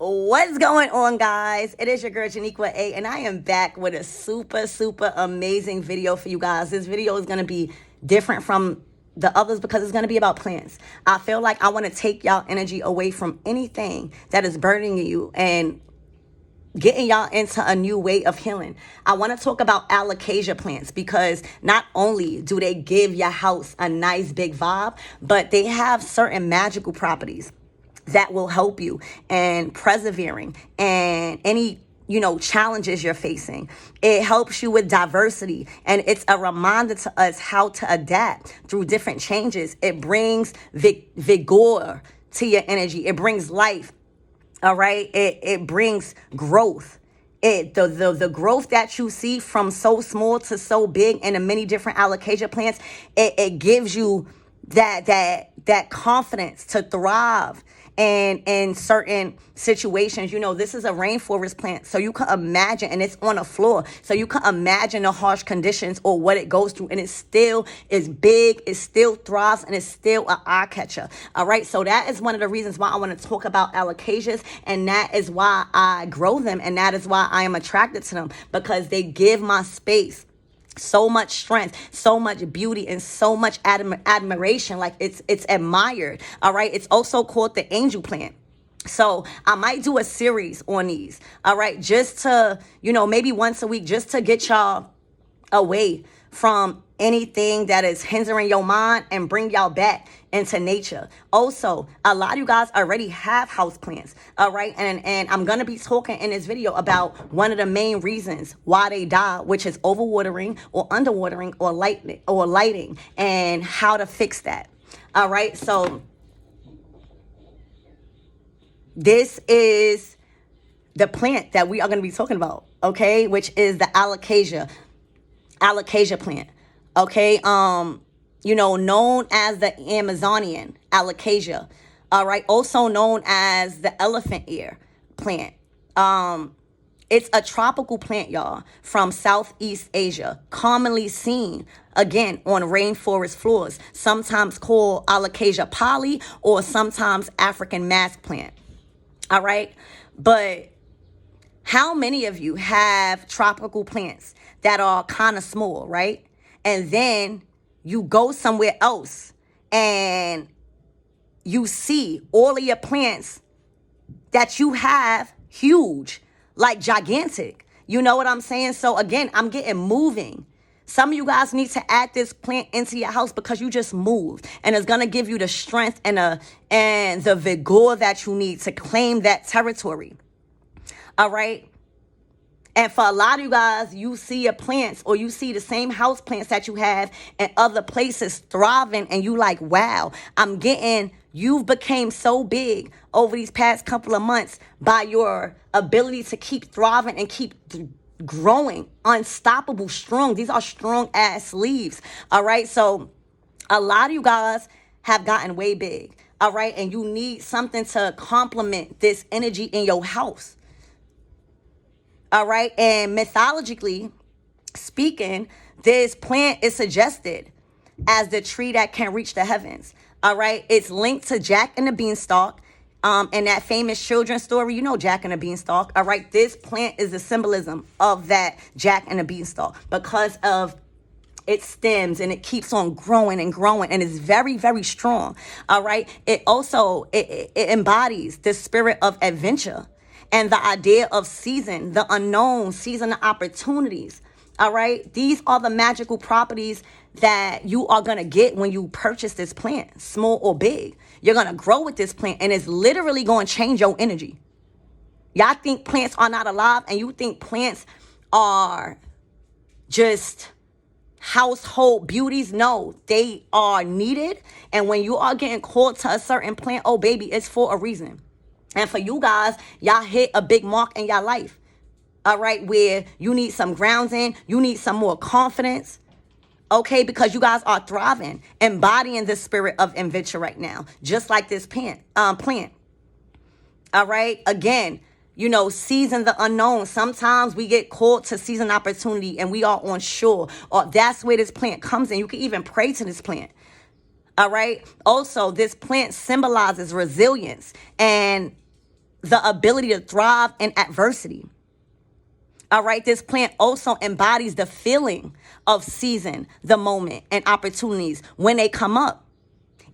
What's going on, guys? It is your girl Janiqua A, and I am back with a super amazing video for you guys. This video is going to be different from the others because it's going to be about plants. I feel like I want to take y'all energy away from anything that is burdening you and getting y'all into a new way of healing. I want to talk about Alocasia plants because not only do they give your house a nice big vibe, but they have certain magical properties that will help you and persevering and any challenges you're facing. It helps you with diversity, and it's a reminder to us how to adapt through different changes. It brings vigor to your energy. It brings life. All right. It brings growth. The growth that you see from so small to so big in the many different Alocasia plants, it gives you that confidence to thrive. And in certain situations, this is a rainforest plant. So you can imagine, and it's on a floor. So you can imagine the harsh conditions or what it goes through. And it still is big. It still thrives. And it's still an eye catcher. All right. So that is one of the reasons why I want to talk about Alocasias. And that is why I grow them. And that is why I am attracted to them, because they give my space so much strength, so much beauty, and so much admiration. Like it's admired. All right. It's also called the angel plant. So I might do a series on these. All right. Just to, maybe once a week, just to get y'all away from anything that is hindering your mind and bring y'all back into nature. Also, a lot of you guys already have house plants, all right? And I'm going to be talking in this video about one of the main reasons why they die, which is overwatering or underwatering or lighting, and how to fix that. All right? So this is the plant that we are going to be talking about, okay? Which is the Alocasia plant. Okay, known as the Amazonian Alocasia, all right, also known as the elephant ear plant. It's a tropical plant, y'all, from Southeast Asia, commonly seen, again, on rainforest floors, sometimes called Alocasia poly or sometimes African mask plant, all right? But how many of you have tropical plants that are kind of small, right? And then you go somewhere else and you see all of your plants that you have huge, like gigantic. You know what I'm saying? So again, I'm getting moving. Some of you guys need to add this plant into your house because you just moved, and it's going to give you the strength and the vigor that you need to claim that territory. All right. And for a lot of you guys, you see your plants or you see the same house plants that you have in other places thriving, and you like, wow, you've became so big over these past couple of months by your ability to keep thriving and keep growing, unstoppable, strong. These are strong ass leaves. All right. So a lot of you guys have gotten way big. All right. And you need something to complement this energy in your house. All right. And mythologically speaking, this plant is suggested as the tree that can reach the heavens. All right. It's linked to Jack and the Beanstalk. And that famous children's story, Jack and the Beanstalk. All right. This plant is the symbolism of that Jack and the Beanstalk because of its stems, and it keeps on growing and growing, and it's very, very strong. All right. It also, it embodies the spirit of adventure and the idea of seizing the unknown, seizing the opportunities. All right. These are the magical properties that you are going to get when you purchase this plant, small or big. You're going to grow with this plant, and it's literally going to change your energy. Y'all think plants are not alive, and you think plants are just household beauties. No, they are needed. And when you are getting called to a certain plant, oh baby, it's for a reason. And for you guys, y'all hit a big mark in your life. All right, where you need some grounding, you need some more confidence. Okay, because you guys are thriving, embodying the spirit of adventure right now, just like this plant. All right, again, season the unknown. Sometimes we get called to seize an opportunity and we are unsure, or that's where this plant comes in. You can even pray to this plant. All right. Also, this plant symbolizes resilience and the ability to thrive in adversity. All right, this plant also embodies the feeling of seizing the moment and opportunities when they come up.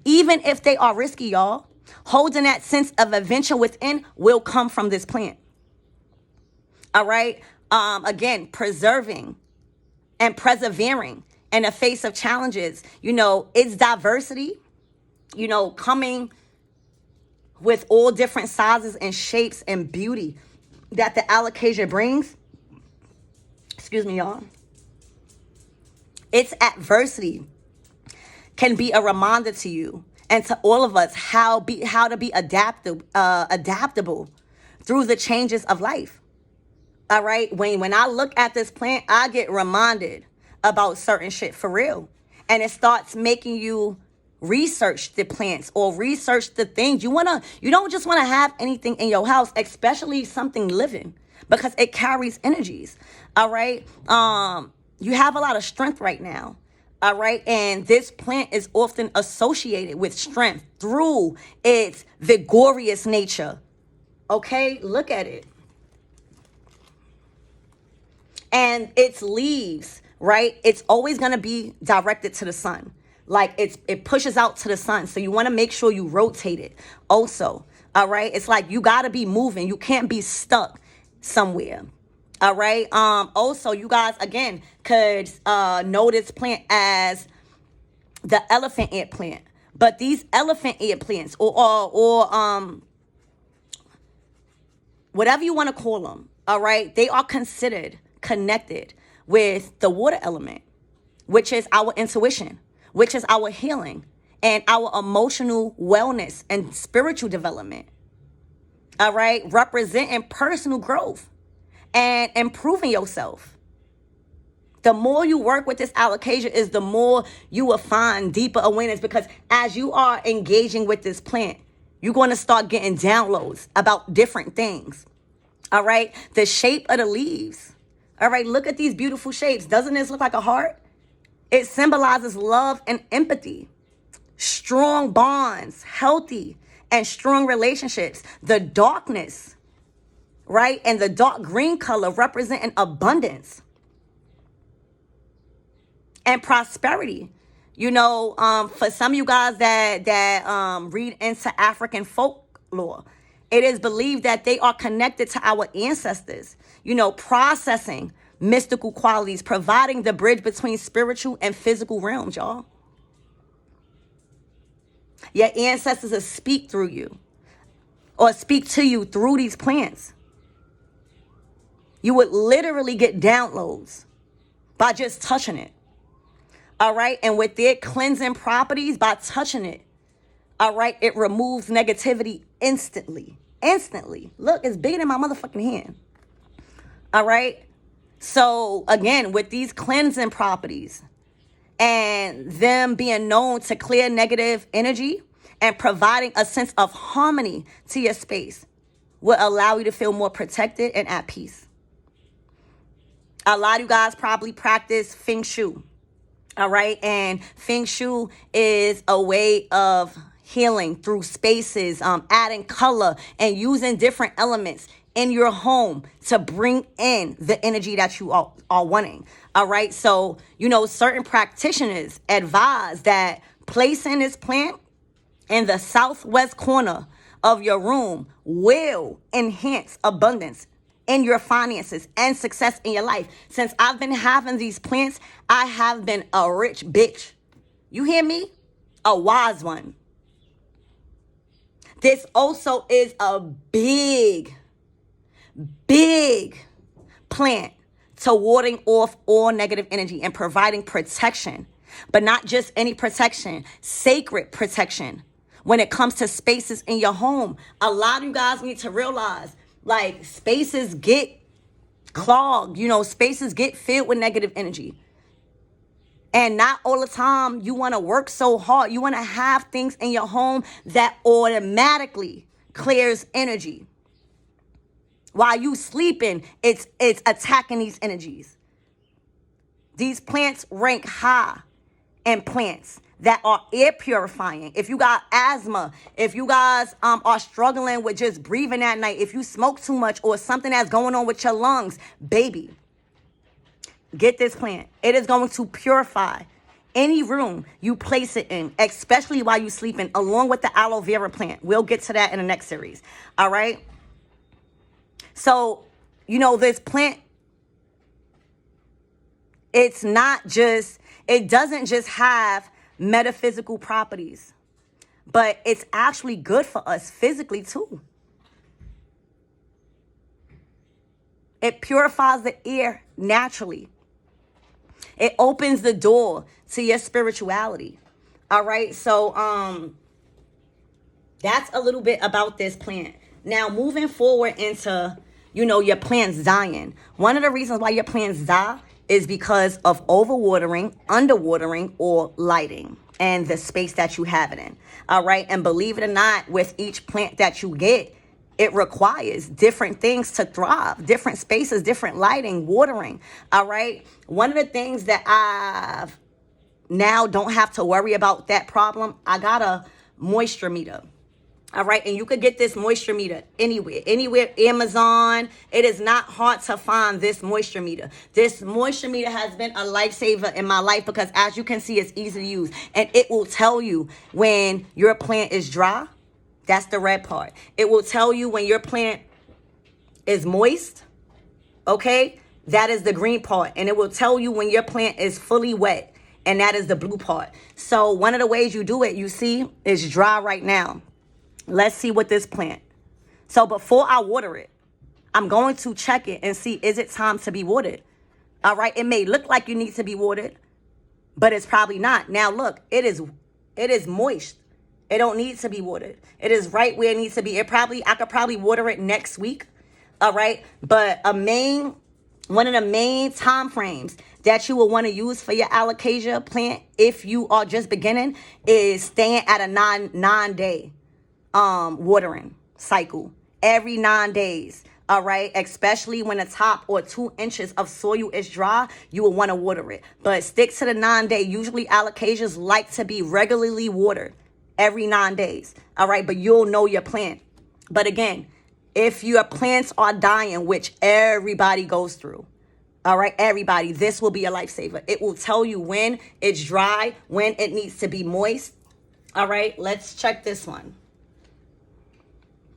Even if they are risky, y'all, holding that sense of adventure within will come from this plant. All right, again, preserving and persevering in the face of challenges. It's diversity, coming with all different sizes and shapes and beauty that the alocasia brings. Excuse me, y'all. Its adversity can be a reminder to you and to all of us how to be adaptable through the changes of life. All right. When I look at this plant, I get reminded about certain shit for real. And it starts making you research the plants or research the things. You don't just want to have anything in your house, especially something living, because it carries energies. All right. You have a lot of strength right now. All right. And this plant is often associated with strength through its vigorous nature. Okay. Look at it. And its leaves, right? It's always going to be directed to the sun. Like it pushes out to the sun. So you want to make sure you rotate it also. All right. It's like you got to be moving. You can't be stuck somewhere. All right. Also, you guys, again, could know this plant as the elephant ear plant. But these elephant ear plants or whatever you want to call them. All right. They are considered connected with the water element, which is our intuition, which is our healing and our emotional wellness and spiritual development. All right. Representing personal growth and improving yourself. The more you work with this alocasia is the more you will find deeper awareness, because as you are engaging with this plant, you're going to start getting downloads about different things. All right. The shape of the leaves. All right. Look at these beautiful shapes. Doesn't this look like a heart? It symbolizes love and empathy, strong bonds, healthy and strong relationships. The darkness, right? And the dark green color representing abundance and prosperity. For some of you guys that read into African folklore, it is believed that they are connected to our ancestors, processing mystical qualities, providing the bridge between spiritual and physical realms, y'all. Your ancestors will speak through you or speak to you through these plants. You would literally get downloads by just touching it. All right. And with their cleansing properties, by touching it, all right, it removes negativity instantly. Instantly. Look, it's bigger than my motherfucking hand. All right. So again, with these cleansing properties and them being known to clear negative energy and providing a sense of harmony to your space will allow you to feel more protected and at peace. A lot of you guys probably practice Feng Shui. All right. And Feng Shui is a way of healing through spaces, adding color and using different elements in your home to bring in the energy that you are wanting. All right. So, certain practitioners advise that placing this plant in the southwest corner of your room will enhance abundance in your finances and success in your life. Since I've been having these plants, I have been a rich bitch. You hear me? A wise one. This also is a big plant to warding off all negative energy and providing protection, but not just any protection, sacred protection. When it comes to spaces in your home, a lot of you guys need to realize, like, spaces get clogged, spaces get filled with negative energy. And not all the time you want to work so hard. You want to have things in your home that automatically clears energy. While you sleeping, it's attacking these energies. These plants rank high in plants that are air purifying. If you got asthma, if you guys are struggling with just breathing at night, if you smoke too much or something that's going on with your lungs, baby, get this plant. It is going to purify any room you place it in, especially while you're sleeping, along with the aloe vera plant. We'll get to that in the next series. All right. So, you know, this plant, it doesn't just have metaphysical properties, but it's actually good for us physically too. It purifies the air naturally. It opens the door to your spirituality. All right. So, that's a little bit about this plant. Now, moving forward into, you know, your plants dying. One of the reasons why your plants die is because of overwatering, underwatering, or lighting, and the space that you have it in. All right. And believe it or not, with each plant that you get, it requires different things to thrive, different spaces, different lighting, watering. All right. One of the things that I've now don't have to worry about that problem, I got a moisture meter. All right. And you could get this moisture meter anywhere, Amazon. It is not hard to find this moisture meter. This moisture meter has been a lifesaver in my life because, as you can see, it's easy to use. And it will tell you when your plant is dry. That's the red part. It will tell you when your plant is moist. Okay. That is the green part. And it will tell you when your plant is fully wet. And that is the blue part. So one of the ways you do it, you see, is dry right now. Let's see what this plant. So before I water it, I'm going to check it and see, is it time to be watered? All right. It may look like you need to be watered, but it's probably not. Now look, it is moist. It don't need to be watered. It is right where it needs to be. I could probably water it next week. All right. But one of the main time frames that you will want to use for your Alocasia plant, if you are just beginning, is staying at a nine-day watering cycle every 9 days. All right. Especially when the top or 2 inches of soil is dry, you will want to water it. But stick to the 9-day. Usually Alocasias like to be regularly watered every 9 days. All right. But you'll know your plant. But again, if your plants are dying, which everybody goes through, all right, everybody, this will be a lifesaver. It will tell you when it's dry, when it needs to be moist. All right. Let's check this one.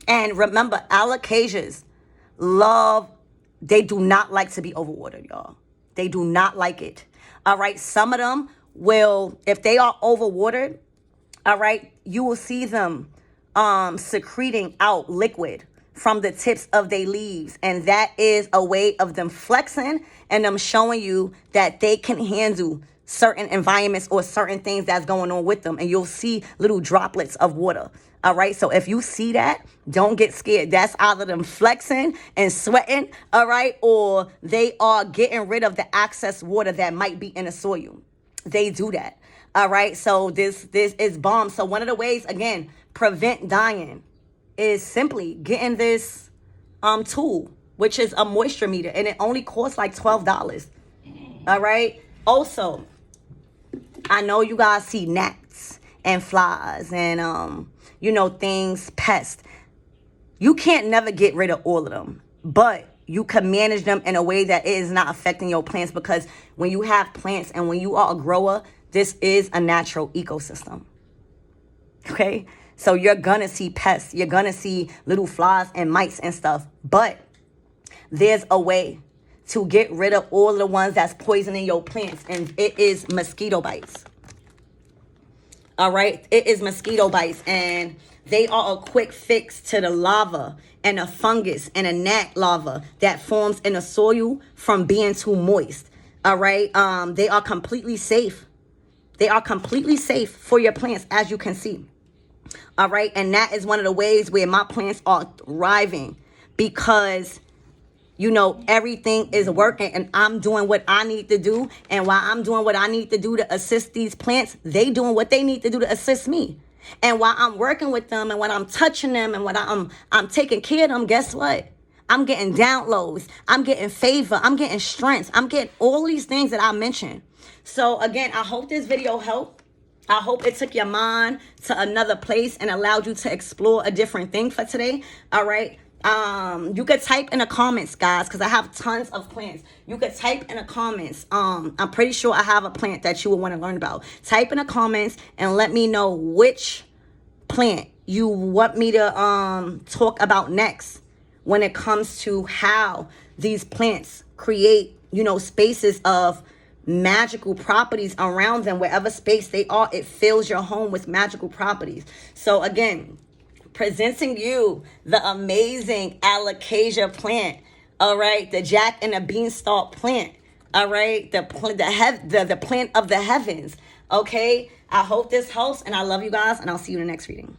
And remember, Alocasias they do not like to be overwatered, y'all. They do not like it. All right. Some of them will, if they are overwatered, all right, you will see them secreting out liquid from the tips of their leaves. And that is a way of them flexing and them showing you that they can handle certain environments or certain things that's going on with them. And you'll see little droplets of water. All right. So if you see that, don't get scared. That's either them flexing and sweating. All right. Or they are getting rid of the excess water that might be in the soil. They do that. All right. So this is bomb. So one of the ways, again, prevent dying is simply getting this tool, which is a moisture meter. And it only costs like $12. All right. Also, I know you guys see gnats and flies and, things, pests. You can't never get rid of all of them, but you can manage them in a way that it is not affecting your plants, because when you have plants and when you are a grower, this is a natural ecosystem. Okay. So you're going to see pests. You're going to see little flies and mites and stuff, but there's a way to get rid of all of the ones that's poisoning your plants. And it is mosquito bites. All right. It is mosquito bites, and they are a quick fix to the larva and the fungus and a gnat larva that forms in the soil from being too moist. All right. They are completely safe. They are completely safe for your plants, as you can see. All right. And that is one of the ways where my plants are thriving, because everything is working and I'm doing what I need to do. And while I'm doing what I need to do to assist these plants, they doing what they need to do to assist me. And while I'm working with them and when I'm touching them and when I'm taking care of them, guess what? I'm getting downloads. I'm getting favor. I'm getting strength. I'm getting all these things that I mentioned. So again, I hope this video helped. I hope it took your mind to another place and allowed you to explore a different thing for today. All right. You could type in the comments, guys, because I have tons of plants. You could type in the comments. I'm pretty sure I have a plant that you will want to learn about. Type in the comments and let me know which plant you want me to talk about next when it comes to how these plants create, you know, spaces of magical properties around them. Wherever space they are, it fills your home with magical properties. So again, presenting you the amazing Alocasia plant. All right, the Jack and the Beanstalk plant. All right, the plant of the heavens. Okay, I hope this helps, and I love you guys, and I'll see you in the next reading.